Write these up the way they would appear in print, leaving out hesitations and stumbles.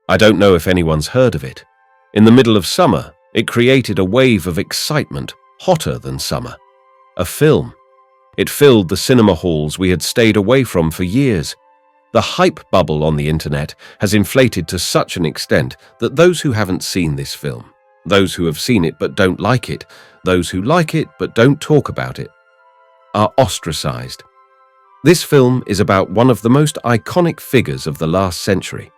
I don't know if anyone's heard of it. In the middle of summer, it created a wave of excitement, hotter than summer. A film. It filled the cinema halls we had stayed away from for years. The hype bubble on the internet has inflated to such an extent that those who haven't seen this film, those who have seen it but don't like it, those who like it but don't talk about it, are ostracized. This film is about one of the most iconic figures of the last century.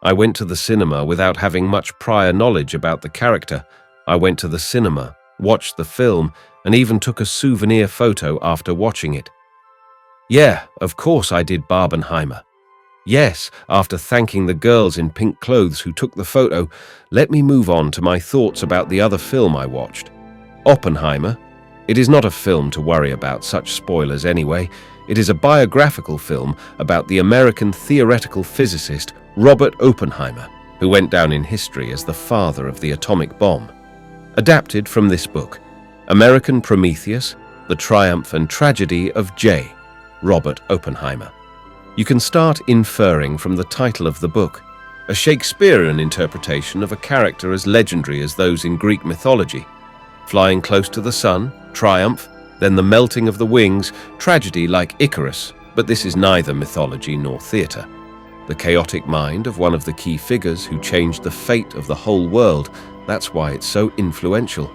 I went to the cinema without having much prior knowledge about the character. I went to the cinema, watched the film, and even took a souvenir photo after watching it. Yeah, of course I did Barbenheimer. Yes, after thanking the girls in pink clothes who took the photo, let me move on to my thoughts about the other film I watched. Oppenheimer. It is not a film to worry about such spoilers anyway. It is a biographical film about the American theoretical physicist Robert Oppenheimer, who went down in history as the father of the atomic bomb. Adapted from this book, American Prometheus, The Triumph and Tragedy of J. Robert Oppenheimer. You can start inferring from the title of the book, a Shakespearean interpretation of a character as legendary as those in Greek mythology. Flying close to the sun, triumph, then the melting of the wings, tragedy like Icarus, but this is neither mythology nor theatre. The chaotic mind of one of the key figures who changed the fate of the whole world, that's why it's so influential.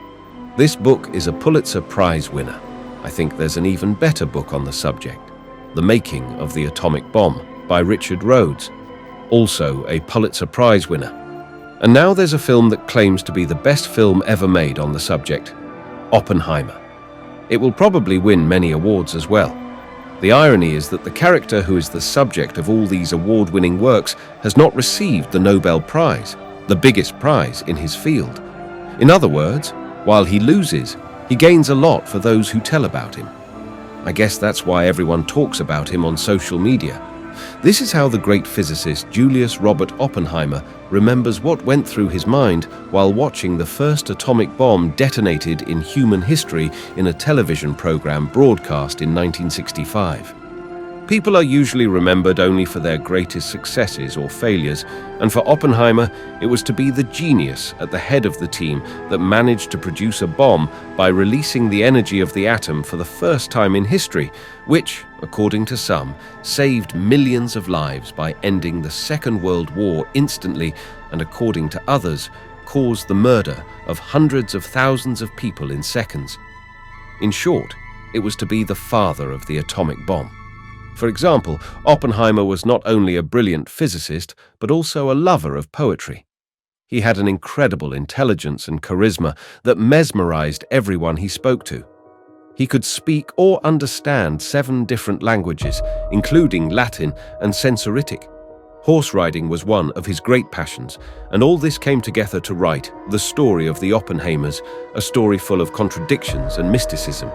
This book is a Pulitzer Prize winner. I think there's an even better book on the subject, The Making of the Atomic Bomb by Richard Rhodes, also a Pulitzer Prize winner. And now there's a film that claims to be the best film ever made on the subject, Oppenheimer. It will probably win many awards as well. The irony is that the character who is the subject of all these award-winning works has not received the Nobel Prize, the biggest prize in his field. In other words, while he loses, he gains a lot for those who tell about him. I guess that's why everyone talks about him on social media. This is how the great physicist Julius Robert Oppenheimer remembers what went through his mind while watching the first atomic bomb detonated in human history in a television program broadcast in 1965. People are usually remembered only for their greatest successes or failures, and for Oppenheimer, it was to be the genius at the head of the team that managed to produce a bomb by releasing the energy of the atom for the first time in history, which, according to some, saved millions of lives by ending the Second World War instantly and, according to others, caused the murder of hundreds of thousands of people in seconds. In short, it was to be the father of the atomic bomb. For example, Oppenheimer was not only a brilliant physicist, but also a lover of poetry. He had an incredible intelligence and charisma that mesmerized everyone he spoke to. He could speak or understand 7 different languages, including Latin and Sensoritic. Horse riding was one of his great passions, and all this came together to write The Story of the Oppenheimers, a story full of contradictions and mysticism.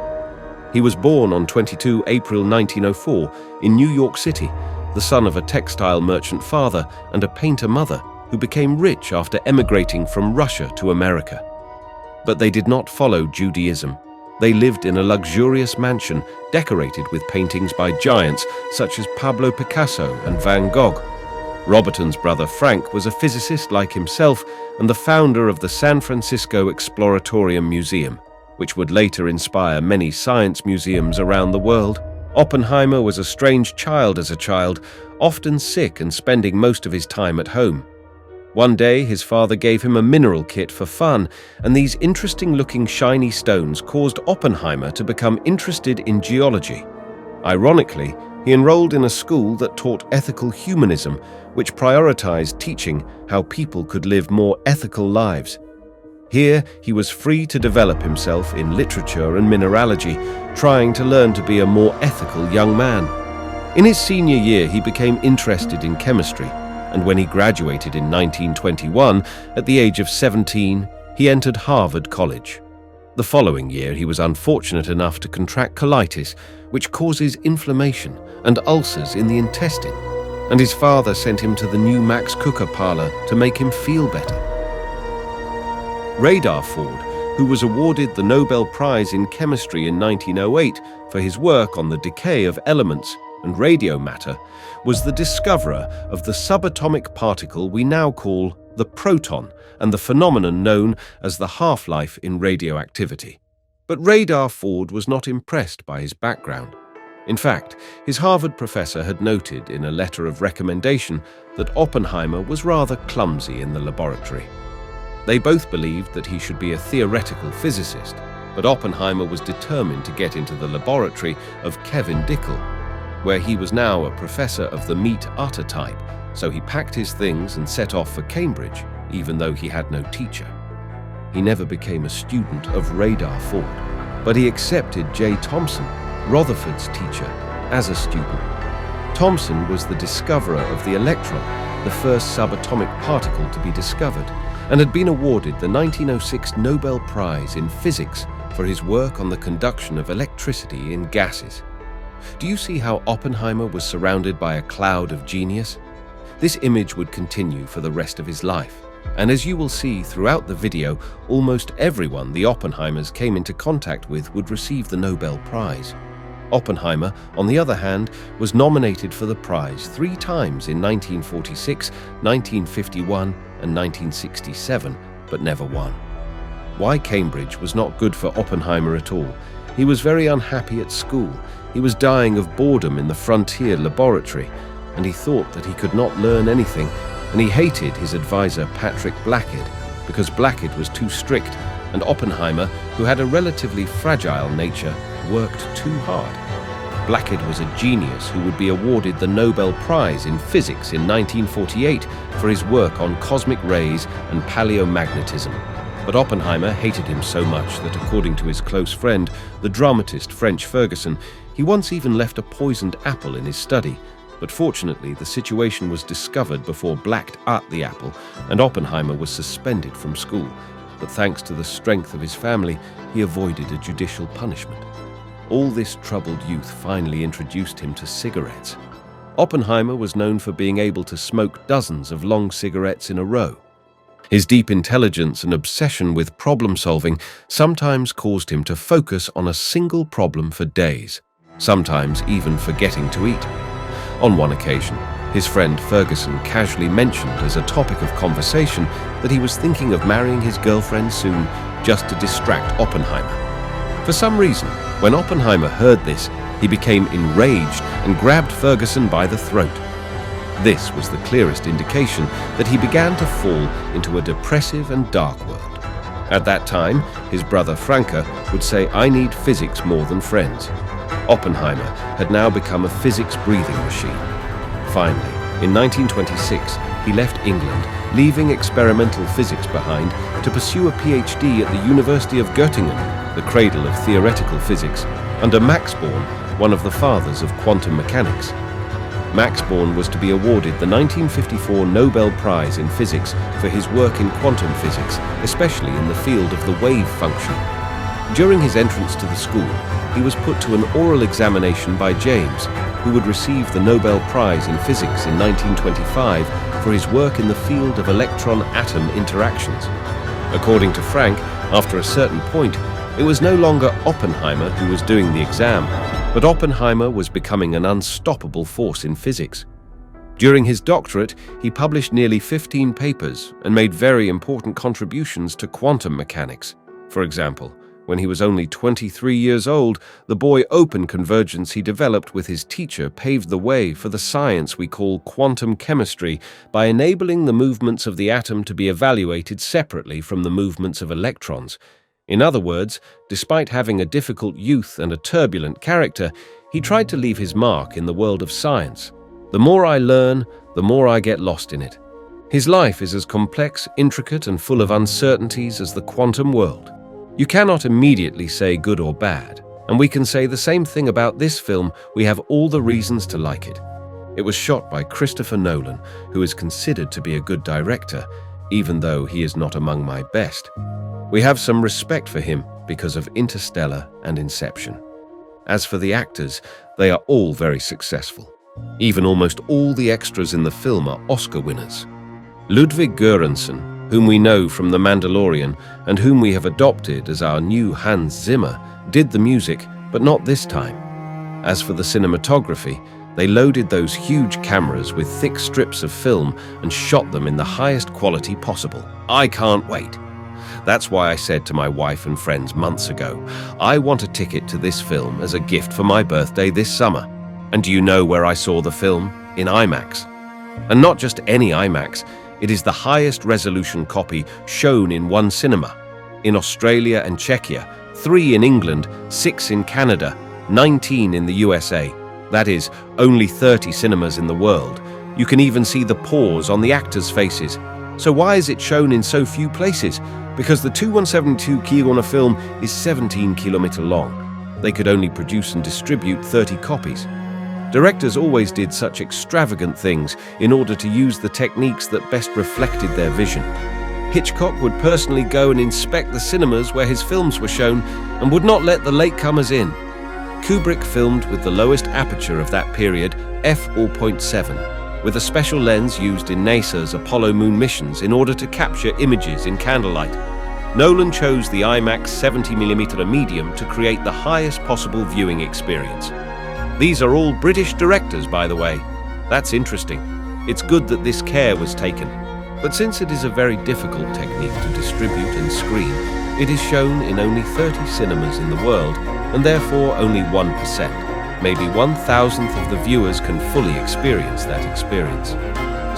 He was born on 22 April 1904 in New York City, the son of a textile merchant father and a painter mother who became rich after emigrating from Russia to America. But they did not follow Judaism. They lived in a luxurious mansion decorated with paintings by giants such as Pablo Picasso and Van Gogh. Robertson's brother Frank was a physicist like himself and the founder of the San Francisco Exploratorium Museum, which would later inspire many science museums around the world. Oppenheimer was a strange child as a child, often sick and spending most of his time at home. One day, his father gave him a mineral kit for fun, and these interesting-looking shiny stones caused Oppenheimer to become interested in geology. Ironically, he enrolled in a school that taught ethical humanism, which prioritized teaching how people could live more ethical lives. Here, he was free to develop himself in literature and mineralogy, trying to learn to be a more ethical young man. In his senior year, he became interested in chemistry, and when he graduated in 1921, at the age of 17, he entered Harvard College. The following year, he was unfortunate enough to contract colitis, which causes inflammation and ulcers in the intestine, and his father sent him to the new Max Cooker parlor to make him feel better. Rutherford, who was awarded the Nobel Prize in Chemistry in 1908 for his work on the decay of elements, and radio matter, was the discoverer of the subatomic particle we now call the proton and the phenomenon known as the half-life in radioactivity. But Rutherford was not impressed by his background. In fact, his Harvard professor had noted in a letter of recommendation that Oppenheimer was rather clumsy in the laboratory. They both believed that he should be a theoretical physicist, but Oppenheimer was determined to get into the laboratory of Kevin Dickel, where he was now a professor of the meat-utter type, so he packed his things and set off for Cambridge, even though he had no teacher. He never became a student of Rutherford, but he accepted J. Thomson, Rutherford's teacher, as a student. Thomson was the discoverer of the electron, the first subatomic particle to be discovered, and had been awarded the 1906 Nobel Prize in Physics for his work on the conduction of electricity in gases. Do you see how Oppenheimer was surrounded by a cloud of genius? This image would continue for the rest of his life, and as you will see throughout the video, almost everyone the Oppenheimers came into contact with would receive the Nobel Prize. Oppenheimer, on the other hand, was nominated for the prize 3 times in 1946, 1951, and 1967, but never won. Why Cambridge was not good for Oppenheimer at all. He was very unhappy at school. He was dying of boredom in the frontier laboratory, and he thought that he could not learn anything, and he hated his advisor Patrick Blackhead because Blackhead was too strict, and Oppenheimer, who had a relatively fragile nature, worked too hard. Blackhead was a genius who would be awarded the Nobel Prize in Physics in 1948 for his work on cosmic rays and paleomagnetism. But Oppenheimer hated him so much that, according to his close friend, the dramatist French Ferguson, he once even left a poisoned apple in his study. But fortunately, the situation was discovered before Black ate the apple, and Oppenheimer was suspended from school. But thanks to the strength of his family, he avoided a judicial punishment. All this troubled youth finally introduced him to cigarettes. Oppenheimer was known for being able to smoke dozens of long cigarettes in a row. His deep intelligence and obsession with problem-solving sometimes caused him to focus on a single problem for days, sometimes even forgetting to eat. On one occasion, his friend Ferguson casually mentioned as a topic of conversation that he was thinking of marrying his girlfriend soon just to distract Oppenheimer. For some reason, when Oppenheimer heard this, he became enraged and grabbed Ferguson by the throat. This was the clearest indication that he began to fall into a depressive and dark world. At that time, his brother Franke would say, "I need physics more than friends." Oppenheimer had now become a physics-breathing machine. Finally, in 1926, he left England, leaving experimental physics behind to pursue a PhD at the University of Göttingen, the cradle of theoretical physics, under Max Born, one of the fathers of quantum mechanics. Max Born was to be awarded the 1954 Nobel Prize in Physics for his work in quantum physics, especially in the field of the wave function. During his entrance to the school, he was put to an oral examination by James, who would receive the Nobel Prize in Physics in 1925 for his work in the field of electron-atom interactions. According to Frank, after a certain point, it was no longer Oppenheimer who was doing the exam, but Oppenheimer was becoming an unstoppable force in physics. During his doctorate, he published nearly 15 papers and made very important contributions to quantum mechanics. For example, when he was only 23 years old, the boy-open convergence he developed with his teacher paved the way for the science we call quantum chemistry by enabling the movements of the atom to be evaluated separately from the movements of electrons. In other words, despite having a difficult youth and a turbulent character, he tried to leave his mark in the world of science. The more I learn, the more I get lost in it. His life is as complex, intricate, and full of uncertainties as the quantum world. You cannot immediately say good or bad, and we can say the same thing about this film. We have all the reasons to like it. It was shot by Christopher Nolan, who is considered to be a good director, even though he is not among my best. We have some respect for him because of Interstellar and Inception. As for the actors, they are all very successful. Even almost all the extras in the film are Oscar winners. Ludwig Göransson, whom we know from The Mandalorian and whom we have adopted as our new Hans Zimmer, did the music, but not this time. As for the cinematography, They loaded those huge cameras with thick strips of film and shot them in the highest quality possible. I can't wait. That's why I said to my wife and friends months ago, I want a ticket to this film as a gift for my birthday this summer. And do you know where I saw the film? In IMAX. And not just any IMAX, it is the highest resolution copy shown in one cinema. In Australia and Czechia, 3 in England, 6 in Canada, 19 in the USA. That is, only 30 cinemas in the world. You can even see the pause on the actors' faces. So why is it shown in so few places? Because the 2172 kg film is 17 kilometers long. They could only produce and distribute 30 copies. Directors always did such extravagant things in order to use the techniques that best reflected their vision. Hitchcock would personally go and inspect the cinemas where his films were shown and would not let the latecomers in. Kubrick filmed with the lowest aperture of that period, f/0.7, with a special lens used in NASA's Apollo moon missions in order to capture images in candlelight. Nolan chose the IMAX 70mm medium to create the highest possible viewing experience. These are all British directors, by the way. That's interesting. It's good that this care was taken. But since it is a very difficult technique to distribute and screen, it is shown in only 30 cinemas in the world, and therefore only 1%, maybe 1,000th of the viewers can fully experience that experience.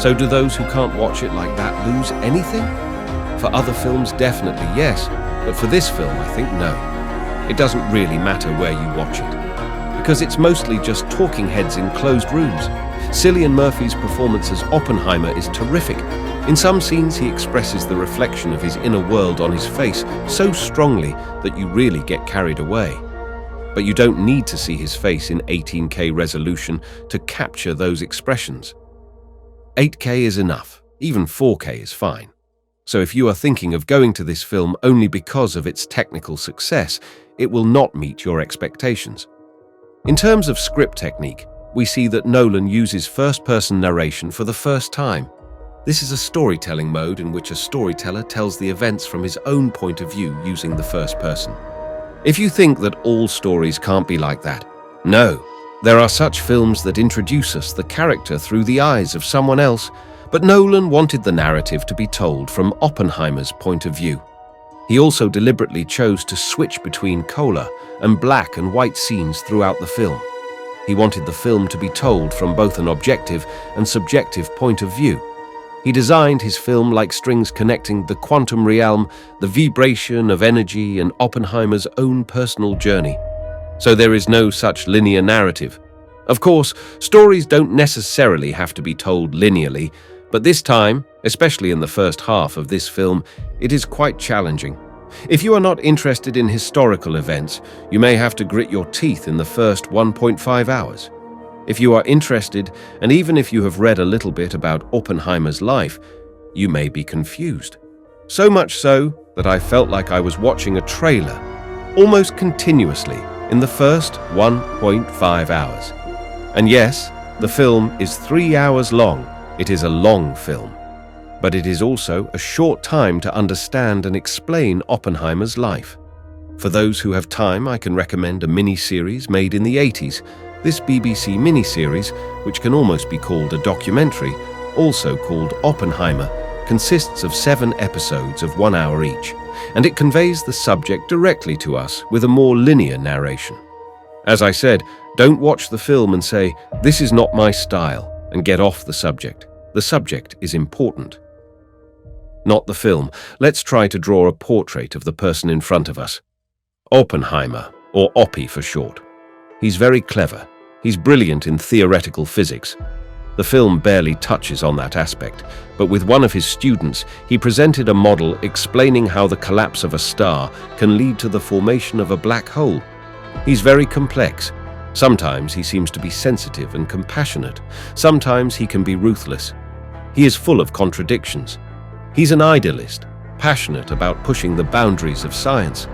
So do those who can't watch it like that lose anything? For other films, definitely yes, but for this film, I think no. It doesn't really matter where you watch it, because it's mostly just talking heads in closed rooms. Cillian Murphy's performance as Oppenheimer is terrific. In some scenes, he expresses the reflection of his inner world on his face so strongly that you really get carried away. But you don't need to see his face in 18K resolution to capture those expressions. 8K is enough, even 4K is fine. So if you are thinking of going to this film only because of its technical success, it will not meet your expectations. In terms of script technique, we see that Nolan uses first-person narration for the first time. This is a storytelling mode in which a storyteller tells the events from his own point of view using the first person. If you think that all stories can't be like that, no. There are such films that introduce us the character through the eyes of someone else, but Nolan wanted the narrative to be told from Oppenheimer's point of view. He also deliberately chose to switch between color and black and white scenes throughout the film. He wanted the film to be told from both an objective and subjective point of view. He designed his film like strings connecting the quantum realm, the vibration of energy, and Oppenheimer's own personal journey. So there is no such linear narrative. Of course, stories don't necessarily have to be told linearly, but this time, especially in the first half of this film, it is quite challenging. If you are not interested in historical events, you may have to grit your teeth in the first 1.5 hours. If you are interested, and even if you have read a little bit about Oppenheimer's life, you may be confused. So much so that I felt like I was watching a trailer, almost continuously, in the first 1.5 hours. And yes, the film is 3 hours long. It is a long film. But it is also a short time to understand and explain Oppenheimer's life. For those who have time, I can recommend a mini-series made in the 80s. This BBC mini-series, which can almost be called a documentary, also called Oppenheimer, consists of 7 episodes of 1 hour each, and it conveys the subject directly to us with a more linear narration. As I said, don't watch the film and say, "This is not my style," and get off the subject. The subject is important. Not the film. Let's try to draw a portrait of the person in front of us. Oppenheimer, or Oppie for short. He's very clever. He's brilliant in theoretical physics. The film barely touches on that aspect, but with one of his students, he presented a model explaining how the collapse of a star can lead to the formation of a black hole. He's very complex. Sometimes he seems to be sensitive and compassionate. Sometimes he can be ruthless. He is full of contradictions. He's an idealist, passionate about pushing the boundaries of science.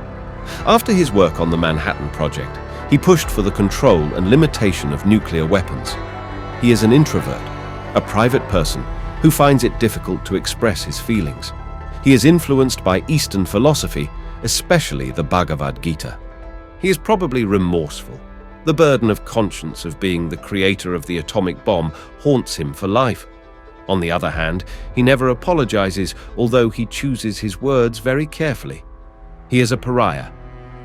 After his work on the Manhattan Project, he pushed for the control and limitation of nuclear weapons. He is an introvert, a private person who finds it difficult to express his feelings. He is influenced by Eastern philosophy, especially the Bhagavad Gita. He is probably remorseful. The burden of conscience of being the creator of the atomic bomb haunts him for life. On the other hand, he never apologizes, although he chooses his words very carefully. He is a pariah,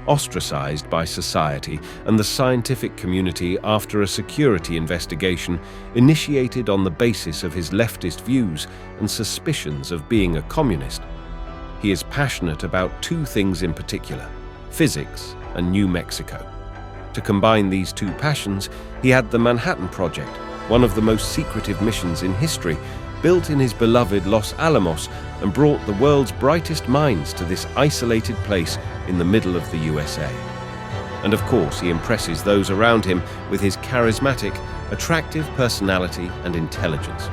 ostracized by society and the scientific community after a security investigation initiated on the basis of his leftist views and suspicions of being a communist. He is passionate about two things in particular: physics and New Mexico. To combine these two passions, he had the Manhattan Project, one of the most secretive missions in history, built in his beloved Los Alamos, and brought the world's brightest minds to this isolated place in the middle of the USA. And of course, he impresses those around him with his charismatic, attractive personality and intelligence.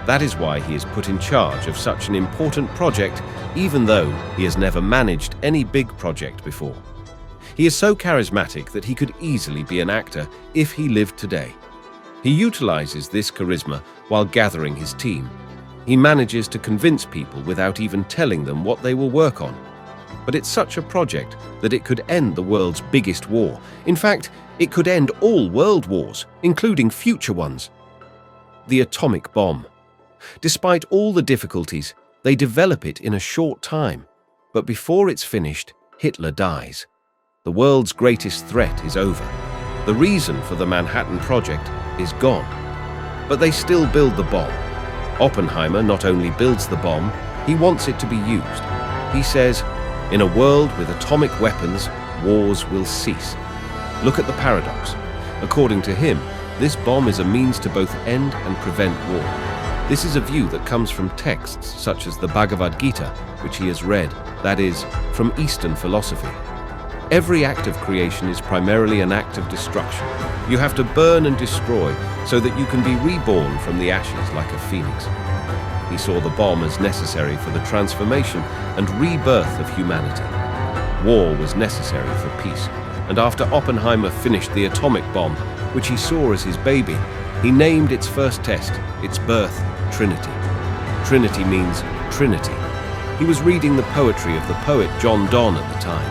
That is why he is put in charge of such an important project, even though he has never managed any big project before. He is so charismatic that he could easily be an actor if he lived today. He utilizes this charisma while gathering his team. He manages to convince people without even telling them what they will work on. But it's such a project that it could end the world's biggest war. In fact, it could end all world wars, including future ones. The atomic bomb. Despite all the difficulties, they develop it in a short time. But before it's finished, Hitler dies. The world's greatest threat is over. The reason for the Manhattan Project is gone. But they still build the bomb. Oppenheimer not only builds the bomb, he wants it to be used. He says, "In a world with atomic weapons, wars will cease." Look at the paradox. According to him, this bomb is a means to both end and prevent war. This is a view that comes from texts such as the Bhagavad Gita, which he has read, that is, from Eastern philosophy. Every act of creation is primarily an act of destruction. You have to burn and destroy so that you can be reborn from the ashes like a phoenix. He saw the bomb as necessary for the transformation and rebirth of humanity. War was necessary for peace, and after Oppenheimer finished the atomic bomb, which he saw as his baby, he named its first test, its birth, Trinity. Trinity means Trinity. He was reading the poetry of the poet John Donne at the time.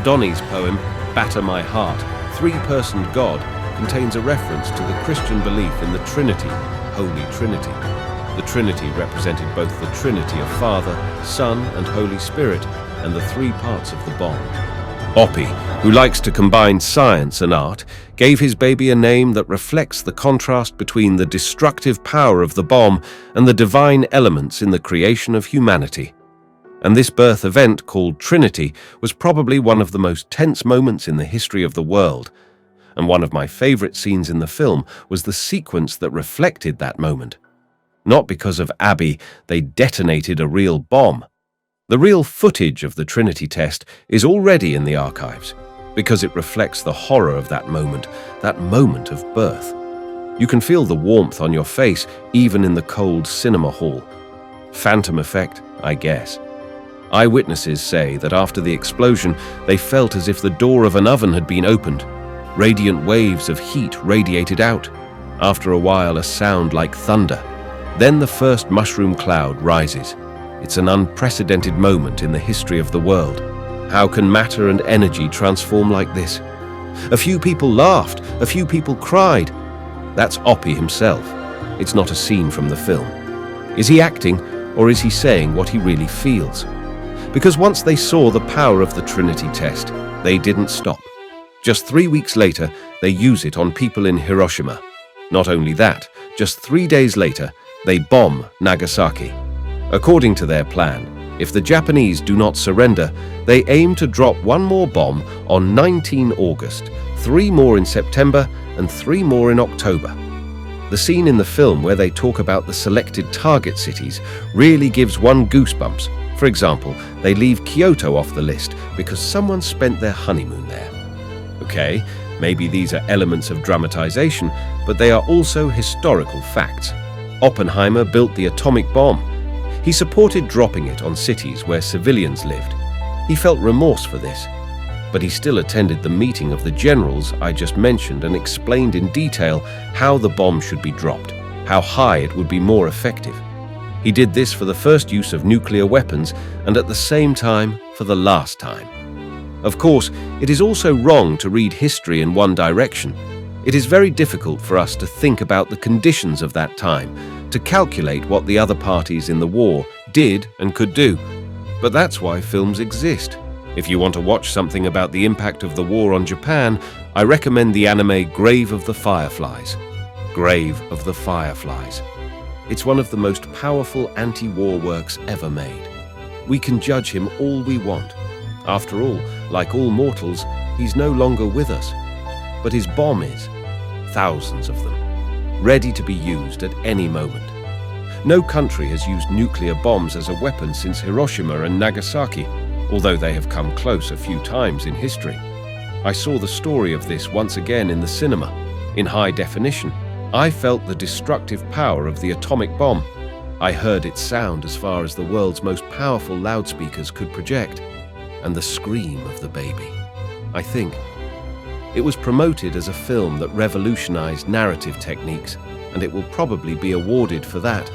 Donnie's poem, Batter My Heart, Three-Personed God, contains a reference to the Christian belief in the Trinity, Holy Trinity. The Trinity represented both the Trinity of Father, Son, and Holy Spirit, and the three parts of the bomb. Oppie, who likes to combine science and art, gave his baby a name that reflects the contrast between the destructive power of the bomb and the divine elements in the creation of humanity. And this birth event, called Trinity, was probably one of the most tense moments in the history of the world. And one of my favorite scenes in the film was the sequence that reflected that moment. Not because of Abby, they detonated a real bomb. The real footage of the Trinity test is already in the archives, because it reflects the horror of that moment of birth. You can feel the warmth on your face, even in the cold cinema hall. Phantom effect, I guess. Eyewitnesses say that after the explosion, they felt as if the door of an oven had been opened. Radiant waves of heat radiated out. After a while, a sound like thunder. Then the first mushroom cloud rises. It's an unprecedented moment in the history of the world. How can matter and energy transform like this? A few people laughed, a few people cried. That's Oppie himself. It's not a scene from the film. Is he acting, or is he saying what he really feels? Because once they saw the power of the Trinity test, they didn't stop. Just 3 weeks later, they use it on people in Hiroshima. Not only that, just 3 days later, they bomb Nagasaki. According to their plan, if the Japanese do not surrender, they aim to drop one more bomb on 19 August, 3 more in September, and 3 more in October. The scene in the film where they talk about the selected target cities really gives one goosebumps. For example, they leave Kyoto off the list because someone spent their honeymoon there. Okay, maybe these are elements of dramatization, but they are also historical facts. Oppenheimer built the atomic bomb. He supported dropping it on cities where civilians lived. He felt remorse for this, but he still attended the meeting of the generals I just mentioned and explained in detail how the bomb should be dropped, how high it would be more effective. He did this for the first use of nuclear weapons and at the same time for the last time. Of course, it is also wrong to read history in one direction. It is very difficult for us to think about the conditions of that time, to calculate what the other parties in the war did and could do. But that's why films exist. If you want to watch something about the impact of the war on Japan, I recommend the anime Grave of the Fireflies. Grave of the Fireflies. It's one of the most powerful anti-war works ever made. We can judge him all we want. After all, like all mortals, he's no longer with us. But his bomb is. Thousands of them. Ready to be used at any moment. No country has used nuclear bombs as a weapon since Hiroshima and Nagasaki, although they have come close a few times in history. I saw the story of this once again in the cinema. In high definition, I felt the destructive power of the atomic bomb. I heard its sound as far as the world's most powerful loudspeakers could project, and the scream of the baby. I think it was promoted as a film that revolutionized narrative techniques, and it will probably be awarded for that.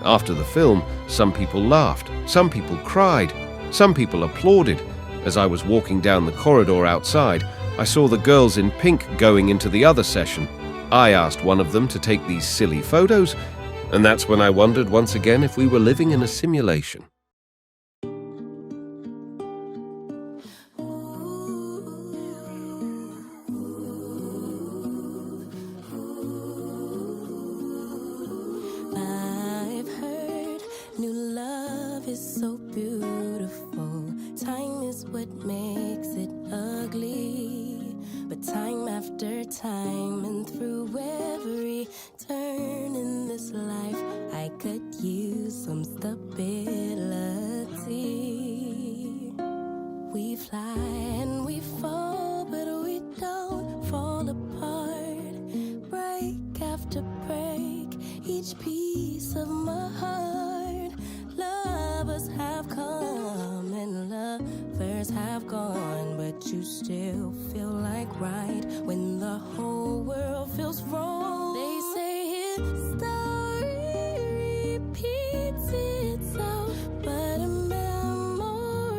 After the film, some people laughed, some people cried, some people applauded. As I was walking down the corridor outside, I saw the girls in pink going into the other session. I asked one of them to take these silly photos, and that's when I wondered once again if we were living in a simulation. New love is so beautiful. Time is what makes it ugly. But time after time and through every turn in this life, I could use some stability. We fly and we fall, but we don't fall apart. Break after break, each piece of my heart. Lovers have come and lovers have gone, but you still feel like right when the whole world feels wrong. They say history repeats itself, but a memory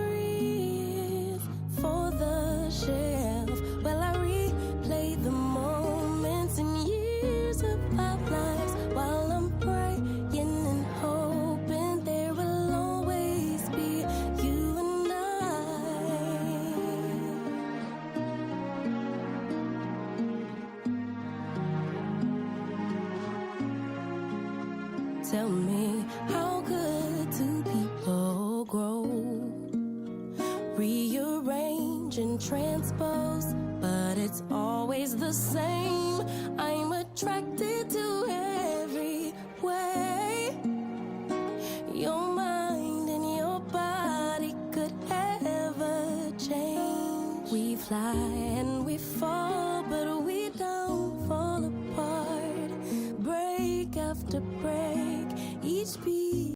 is for the shelf. Well, I replay the moments and years of our lives while I'm praying and hoping there will always be you and I. Tell me, how good do people grow? Rearrange and transpose, but it's always the same. I'm attracted to every way. Your mind and your body could ever change. We fly and we fall, but we don't fall apart. Break after break, each piece